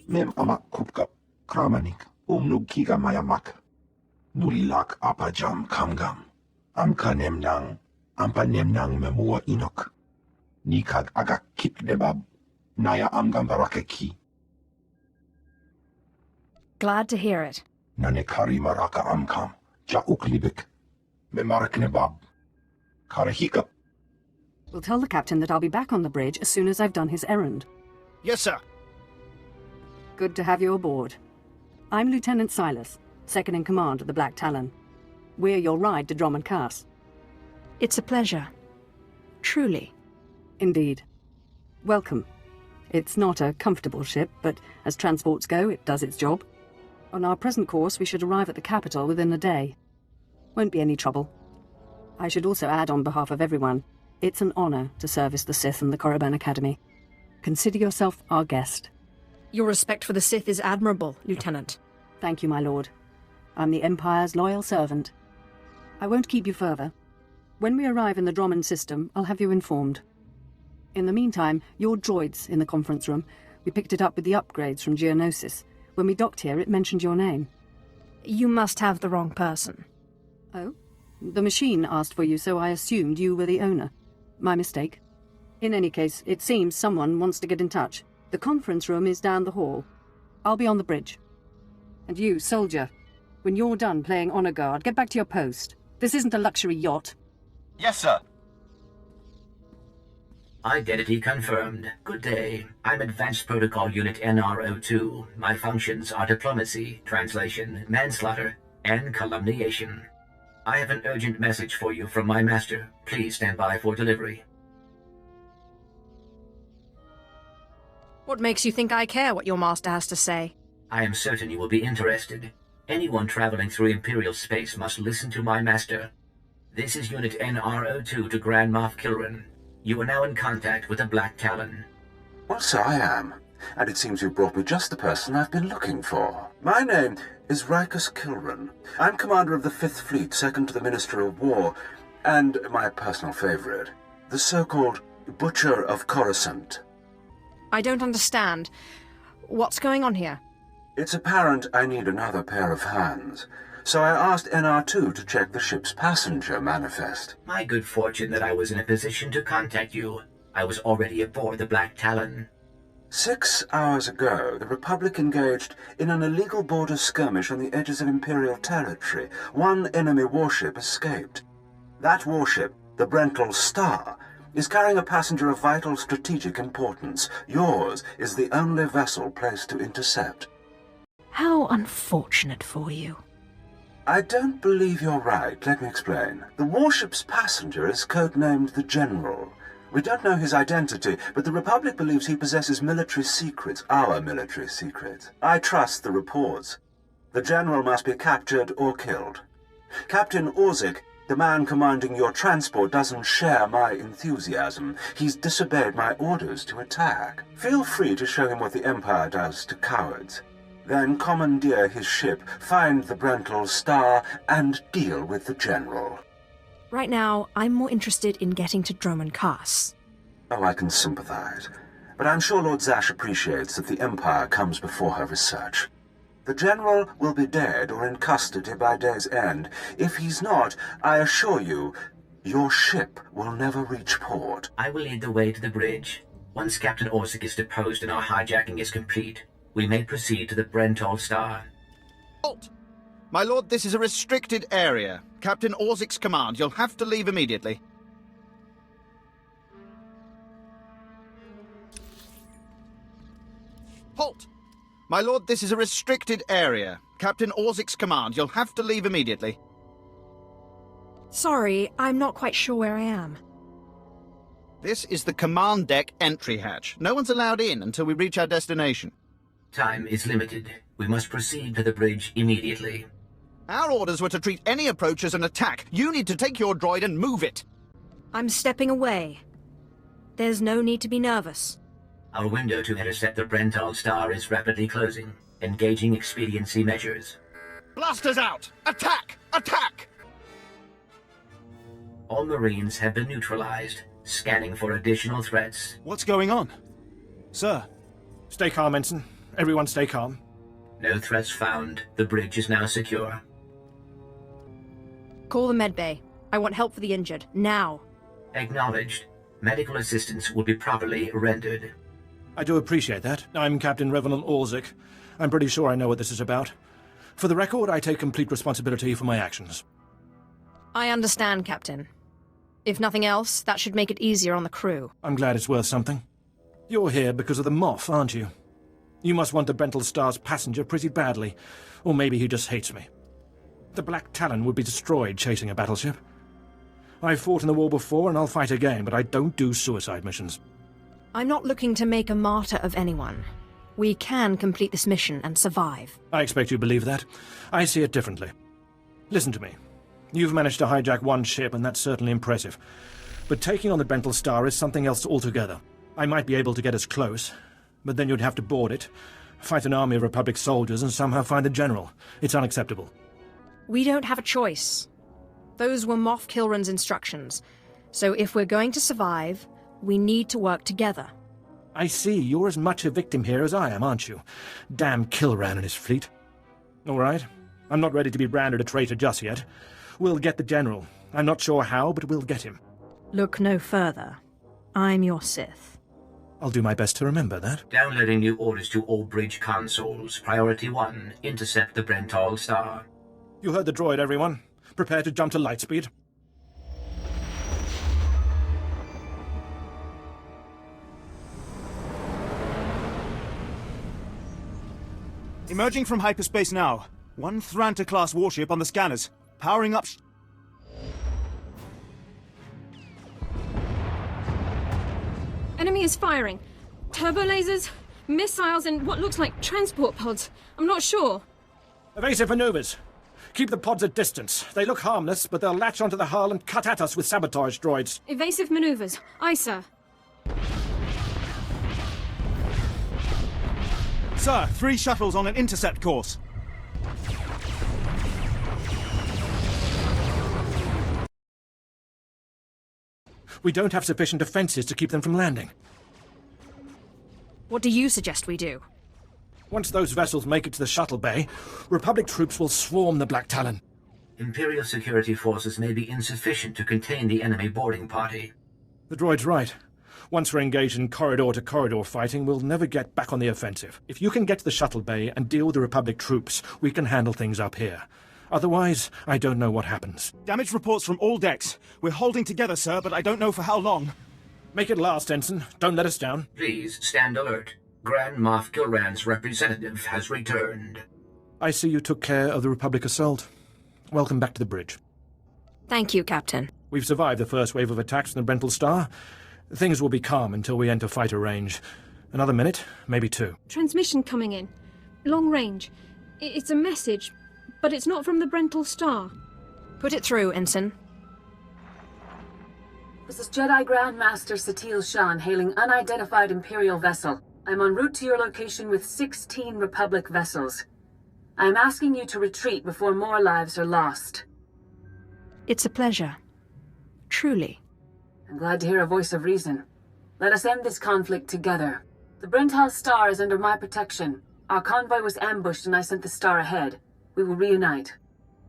Mem amak kupkap kramanik umnug kiga mayamak. Nulilak apajam kamgam. Amkanemnang ampanemnang memua inok. Nikag agak kitdebab. Naya amgam barakeki. Glad to hear it. Nanekari maraka amkam. Jauklibik. Memaraknebab. Karahikap. We'll tell the captain that I'll be back on the bridge as soon as I've done his errand. Yes, sir. Good to have you aboard. I'm Lieutenant Silas, second in command of the Black Talon. We're your ride to Dromund Kaas. It's a pleasure. Truly. Indeed. Welcome. It's not a comfortable ship, but as transports go, it does its job. On our present course, we should arrive at the capital within a day. Won't be any trouble. I should also add on behalf of everyone, it's an honor to service the Sith and the Korriban Academy. Consider yourself our guest. Your respect for the Sith is admirable, Lieutenant. Thank you, my lord. I'm the Empire's loyal servant. I won't keep you further. When we arrive in the Dromund system, I'll have you informed. In the meantime, your droid's in the conference room. We picked it up with the upgrades from Geonosis. When we docked here, it mentioned your name. You must have the wrong person. Oh? The machine asked for you, so I assumed you were the owner. My mistake. In any case, it seems someone wants to get in touch. The conference room is down the hall. I'll be on the bridge. And you, soldier, when you're done playing honor guard, get back to your post. This isn't a luxury yacht. Yes, sir. Identity confirmed. Good day. I'm Advanced Protocol Unit NR02. My functions are diplomacy, translation, manslaughter, and calumniation. I have an urgent message for you from my master. Please stand by for delivery. What makes you think I care what your master has to say? I am certain you will be interested. Anyone traveling through Imperial space must listen to my master. This is Unit NR02 to Grand Moff Kilran. You are now in contact with the Black Talon. Well, so I am. And it seems you brought me just the person I've been looking for. My name is Rikus Kilran. I'm commander of the 5th Fleet, second to the Minister of War, and my personal favorite, the so-called Butcher of Coruscant. I don't understand. What's going on here? It's apparent I need another pair of hands, so I asked NR2 to check the ship's passenger manifest. My good fortune that I was in a position to contact you. I was already aboard the Black Talon. 6 hours ago, the Republic engaged in an illegal border skirmish on the edges of Imperial territory. One enemy warship escaped. That warship, the Brental Star, is carrying a passenger of vital strategic importance. Yours is the only vessel placed to intercept. How unfortunate for you. I don't believe you're right. Let me explain. The warship's passenger is codenamed the General. We don't know his identity, but the Republic believes he possesses military secrets, our military secrets. I trust the reports. The General must be captured or killed. Captain Orzik, the man commanding your transport, doesn't share my enthusiasm. He's disobeyed my orders to attack. Feel free to show him what the Empire does to cowards. Then commandeer his ship, find the Brental Star, and deal with the General. Right now, I'm more interested in getting to Dromund Kaas. Oh, I can sympathize. But I'm sure Lord Zash appreciates that the Empire comes before her research. The General will be dead or in custody by day's end. If he's not, I assure you, your ship will never reach port. I will lead the way to the bridge. Once Captain Orzik is deposed and our hijacking is complete, we may proceed to the Brental Star. Halt! My lord, this is a restricted area. Captain Orzik's command. You'll have to leave immediately. Halt! My lord, this is a restricted area. Captain Orzik's command. You'll have to leave immediately. Sorry, I'm not quite sure where I am. This is the command deck entry hatch. No one's allowed in until we reach our destination. Time is limited. We must proceed to the bridge immediately. Our orders were to treat any approach as an attack. You need to take your droid and move it. I'm stepping away. There's no need to be nervous. Our window to intercept the Brental Star is rapidly closing. Engaging expediency measures. Blasters out! Attack! Attack! All Marines have been neutralized. Scanning for additional threats. What's going on? Sir, stay calm, Ensign. Everyone stay calm. No threats found. The bridge is now secure. Call the medbay. I want help for the injured. Now. Acknowledged. Medical assistance will be properly rendered. I do appreciate that. I'm Captain Revenant Orzik. I'm pretty sure I know what this is about. For the record, I take complete responsibility for my actions. I understand, Captain. If nothing else, that should make it easier on the crew. I'm glad it's worth something. You're here because of the Moff, aren't you? You must want the Brental Star's passenger pretty badly. Or maybe he just hates me. The Black Talon would be destroyed chasing a battleship. I've fought in the war before and I'll fight again, but I don't do suicide missions. I'm not looking to make a martyr of anyone. We can complete this mission and survive. I expect you believe that. I see it differently. Listen to me. You've managed to hijack one ship, and that's certainly impressive. But taking on the Brental Star is something else altogether. I might be able to get us close, but then you'd have to board it, fight an army of Republic soldiers, and somehow find the General. It's unacceptable. We don't have a choice. Those were Moff Kilran's instructions. So if we're going to survive, we need to work together. I see. You're as much a victim here as I am, aren't you? Damn Kilran and his fleet. All right. I'm not ready to be branded a traitor just yet. We'll get the General. I'm not sure how, but we'll get him. Look no further. I'm your Sith. I'll do my best to remember that. Downloading new orders to all bridge consoles. Priority 1. Intercept the Brental Star. You heard the droid, everyone. Prepare to jump to lightspeed. Emerging from hyperspace now. One Thranta-class warship on the scanners. Powering up... Enemy is firing. Turbo lasers, missiles, and what looks like transport pods. I'm not sure. Evasive maneuvers. Keep the pods at distance. They look harmless, but they'll latch onto the hull and cut at us with sabotage droids. Evasive maneuvers. Aye, sir. Sir, 3 shuttles on an intercept course. We don't have sufficient defenses to keep them from landing. What do you suggest we do? Once those vessels make it to the shuttle bay, Republic troops will swarm the Black Talon. Imperial security forces may be insufficient to contain the enemy boarding party. The droid's right. Once we're engaged in corridor-to-corridor fighting, we'll never get back on the offensive. If you can get to the shuttle bay and deal with the Republic troops, we can handle things up here. Otherwise, I don't know what happens. Damage reports from all decks. We're holding together, sir, but I don't know for how long. Make it last, Ensign. Don't let us down. Please stand alert. Grand Moff Kilran's representative has returned. I see you took care of the Republic assault. Welcome back to the bridge. Thank you, Captain. We've survived the first wave of attacks from the Brental Star. Things will be calm until we enter fighter range. Another minute, maybe 2. Transmission coming in. Long range. It's a message, but it's not from the Brental Star. Put it through, Ensign. This is Jedi Grand Master Satil Shan hailing unidentified Imperial vessel. I'm en route to your location with 16 Republic vessels. I'm asking you to retreat before more lives are lost. It's a pleasure. Truly. I'm glad to hear a voice of reason. Let us end this conflict together. The Brental Star is under my protection. Our convoy was ambushed and I sent the Star ahead. We will reunite.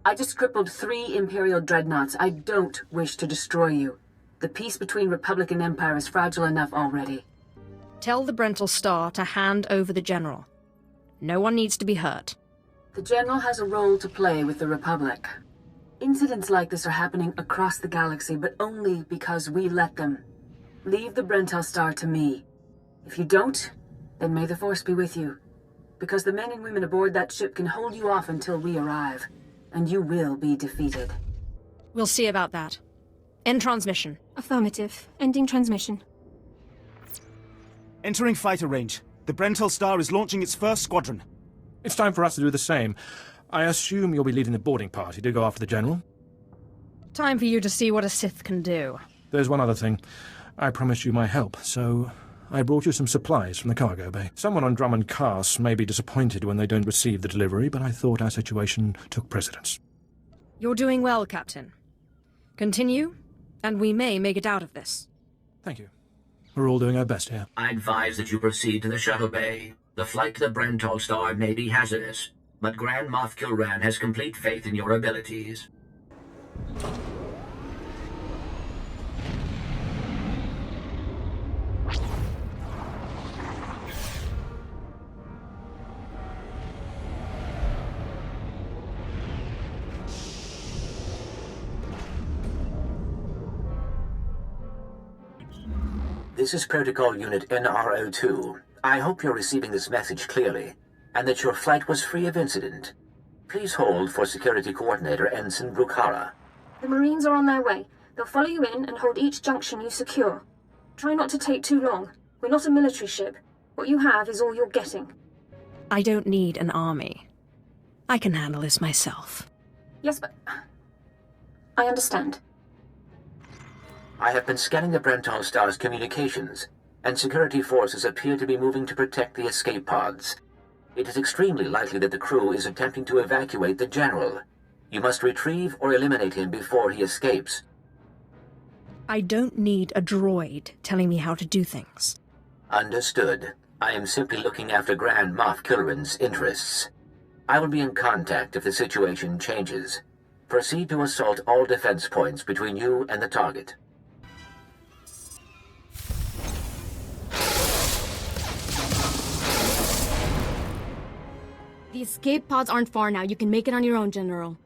I just crippled 3 Imperial dreadnoughts. I don't wish to destroy you. The peace between Republic and Empire is fragile enough already. Tell the Brental Star to hand over the General. No one needs to be hurt. The General has a role to play with the Republic. Incidents like this are happening across the galaxy, but only because we let them. Leave the Brental Star to me. If you don't, then may the Force be with you. Because the men and women aboard that ship can hold you off until we arrive. And you will be defeated. We'll see about that. End transmission. Affirmative. Ending transmission. Entering fighter range. The Brental Star is launching its first squadron. It's time for us to do the same. I assume you'll be leading the boarding party to go after the General? Time for you to see what a Sith can do. There's one other thing. I promised you my help, so I brought you some supplies from the cargo bay. Someone on Dromund Kaas may be disappointed when they don't receive the delivery, but I thought our situation took precedence. You're doing well, Captain. Continue, and we may make it out of this. Thank you. We're all doing our best here. I advise that you proceed to the shuttle bay. The flight to the Brentol star may be hazardous, but Grand Moff Kilran has complete faith in your abilities. This is Protocol Unit NRO2. I hope you're receiving this message clearly, and that your flight was free of incident. Please hold for Security Coordinator Ensign Brukhara. The Marines are on their way. They'll follow you in and hold each junction you secure. Try not to take too long. We're not a military ship. What you have is all you're getting. I don't need an army. I can handle this myself. Yes, but... I understand. I have been scanning the Brentol star's communications, and security forces appear to be moving to protect the escape pods. It is extremely likely that the crew is attempting to evacuate the General. You must retrieve or eliminate him before he escapes. I don't need a droid telling me how to do things. Understood. I am simply looking after Grand Moff Kilran's interests. I will be in contact if the situation changes. Proceed to assault all defense points between you and the target. The escape pods aren't far now. You can make it on your own, General.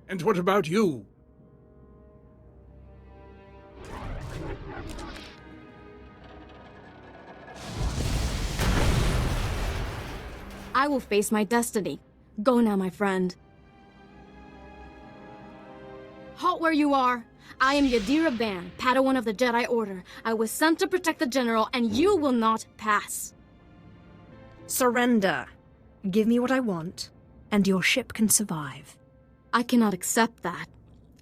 And what about you? I will face my destiny. Go now, my friend. Halt where you are. I am Yadira Ban, Padawan of the Jedi Order. I was sent to protect the General, and you will not pass. Surrender. Give me what I want, and your ship can survive. I cannot accept that.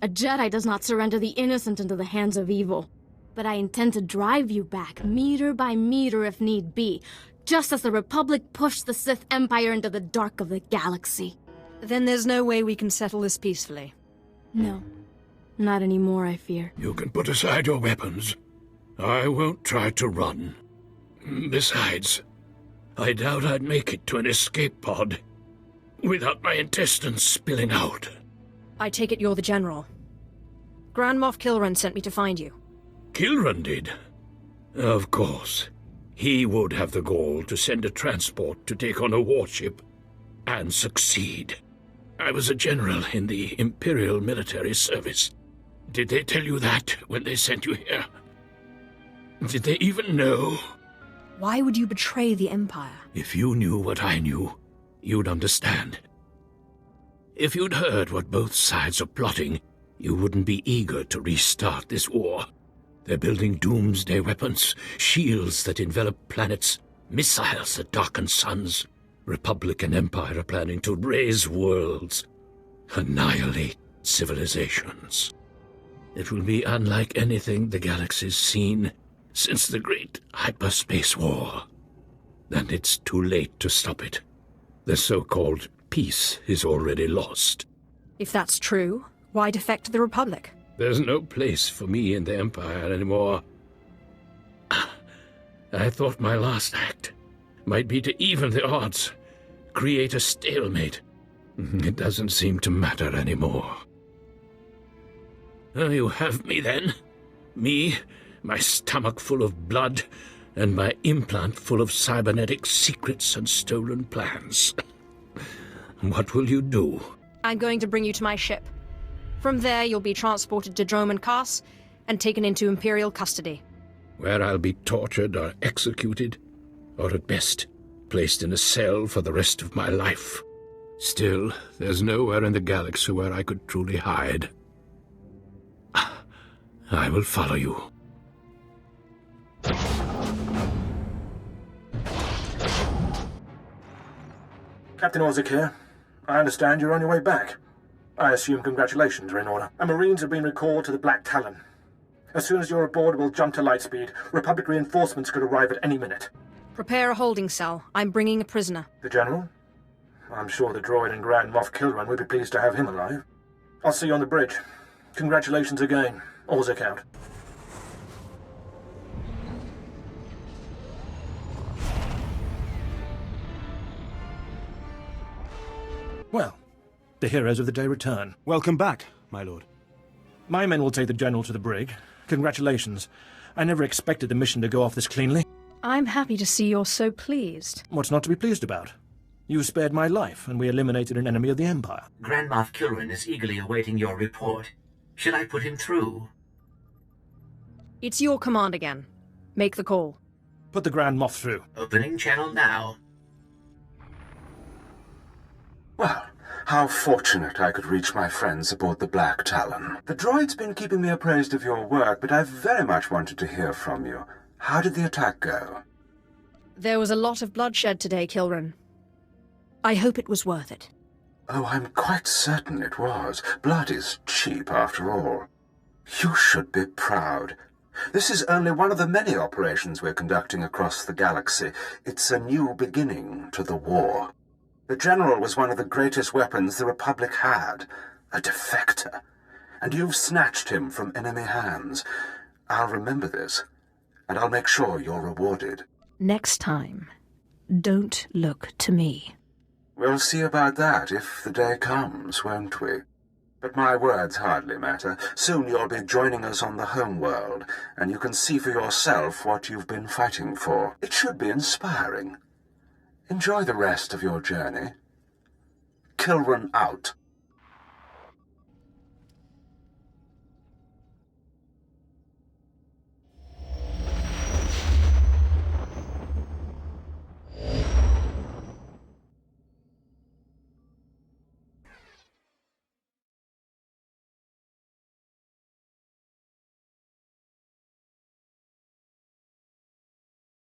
A Jedi does not surrender the innocent into the hands of evil. But I intend to drive you back, meter by meter if need be, just as the Republic pushed the Sith Empire into the dark of the galaxy. Then there's no way we can settle this peacefully. No. Not anymore, I fear. You can put aside your weapons. I won't try to run. Besides, I doubt I'd make it to an escape pod without my intestines spilling out. I take it you're the General. Grand Moff Kilran sent me to find you. Kilran did? Of course. He would have the gall to send a transport to take on a warship and succeed. I was a general in the Imperial military service. Did they tell you that when they sent you here? Did they even know? Why would you betray the Empire? If you knew what I knew, you'd understand. If you'd heard what both sides are plotting, you wouldn't be eager to restart this war. They're building doomsday weapons, shields that envelop planets, missiles that darken suns. Republic and Empire are planning to raise worlds, annihilate civilizations. It will be unlike anything the galaxy's seen since the Great Hyperspace War. And it's too late to stop it. The so-called peace is already lost. If that's true, why defect to the Republic? There's no place for me in the Empire anymore. I thought my last act might be to even the odds, create a stalemate. It doesn't seem to matter anymore. You have me then? Me, my stomach full of blood, and my implant full of cybernetic secrets and stolen plans. What will you do? I'm going to bring you to my ship. From there, you'll be transported to Dromund Kaas and taken into Imperial custody. Where I'll be tortured or executed, or at best, placed in a cell for the rest of my life. Still, there's nowhere in the galaxy where I could truly hide. I will follow you. Captain Orzik here. I understand you're on your way back. I assume congratulations are in order. And Marines have been recalled to the Black Talon. As soon as you're aboard, we'll jump to lightspeed. Republic reinforcements could arrive at any minute. Prepare a holding cell. I'm bringing a prisoner. The General? I'm sure the droid and Grand Moff Kilran would be pleased to have him alive. I'll see you on the bridge. Congratulations again. Orzik out. Well, the heroes of the day return. Welcome back, my lord. My men will take the General to the brig. Congratulations. I never expected the mission to go off this cleanly. I'm happy to see you're so pleased. What's not to be pleased about? You spared my life, and we eliminated an enemy of the Empire. Grand Moff Kilran is eagerly awaiting your report. Should I put him through? It's your command again. Make the call. Put the Grand Moff through. Opening channel now. Well, how fortunate I could reach my friends aboard the Black Talon. The droid's been keeping me appraised of your work, but I've very much wanted to hear from you. How did the attack go? There was a lot of bloodshed today, Kilran. I hope it was worth it. Oh, I'm quite certain it was. Blood is cheap, after all. You should be proud. This is only one of the many operations we're conducting across the galaxy. It's a new beginning to the war. The General was one of the greatest weapons the Republic had, a defector. And you've snatched him from enemy hands. I'll remember this, and I'll make sure you're rewarded. Next time, don't look to me. We'll see about that if the day comes, won't we? But my words hardly matter. Soon you'll be joining us on the home world, and you can see for yourself what you've been fighting for. It should be inspiring. Enjoy the rest of your journey. Kilran out.